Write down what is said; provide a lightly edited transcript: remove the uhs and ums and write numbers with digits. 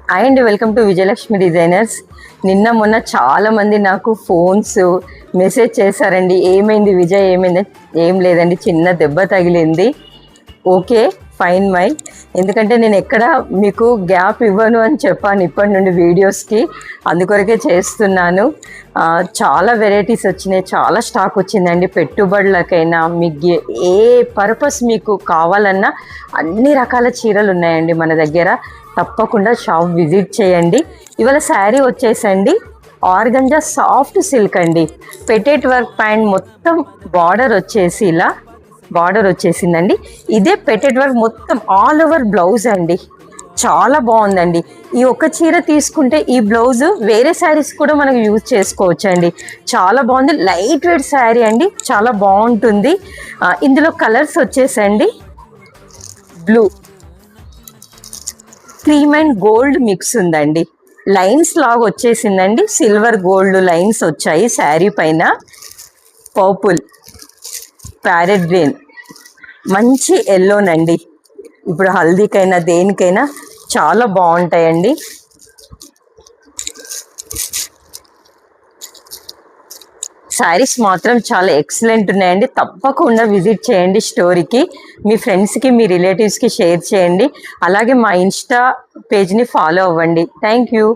Hi అండి, welcome to Vijayalakshmi designers. నిన్న మొన్న చాలామంది నాకు ఫోన్స్ మెసేజ్ చేశారండి. ఏమైంది విజయ్, ఏమైంది? ఏం లేదండి, చిన్న దెబ్బ తగిలింది. Okay, fine my. ఎందుకంటే నేను ఎక్కడ మీకు గ్యాప్ ఇవ్వను అని చెప్పాను ఇప్పటి నుండి వీడియోస్కి, అందుకొరకే చేస్తున్నాను. చాలా వెరైటీస్ వచ్చినాయి, చాలా స్టాక్ వచ్చిందండి. పెట్టుబడులకైనా మీకు ఏ పర్పస్ మీకు కావాలన్నా అన్ని రకాల చీరలు ఉన్నాయండి మన దగ్గర. తప్పకుండా షాప్ విజిట్ చేయండి. ఇవాళ శారీ వచ్చేసండి ఆర్గంజా సాఫ్ట్ సిల్క్ అండి. పెటెట్ వర్క్ ప్యాంట్ మొత్తం బార్డర్ వచ్చేసి ఇలా బార్డర్ వచ్చేసిందండి. ఇదే పెటెట్ వర్క్ మొత్తం ఆల్ ఓవర్ బ్లౌజ్ అండి. చాలా బాగుందండి. ఈ ఒక్క చీర తీసుకుంటే ఈ బ్లౌజ్ వేరే శారీస్ కూడా మనకు యూజ్ చేసుకోవచ్చు అండి. చాలా బాగుంది, లైట్ వెయిట్ శారీ అండి, చాలా బాగుంటుంది. ఇందులో కలర్స్ వచ్చేసండి blue, cream and gold mix ఉందండి. లైన్స్ లాగా వచ్చేసిందండి, సిల్వర్ గోల్డ్ లైన్స్ వచ్చాయి శారీ పైన. పర్పుల్, ప్యారెట్ గ్రీన్, మంచి ఎల్లోనండి. ఇప్పుడు హల్దీకైనా దేనికైనా చాలా బాగుంటాయండి. శారీస్ మాత్రం చాలా ఎక్సలెంట్ ఉన్నాయండి. తప్పకుండా విజిట్ చేయండి స్టోరీకి. మీ ఫ్రెండ్స్కి, మీ రిలేటివ్స్కి షేర్ చేయండి. అలాగే మా ఇన్స్టా పేజ్ని ఫాలో అవ్వండి. Thank you.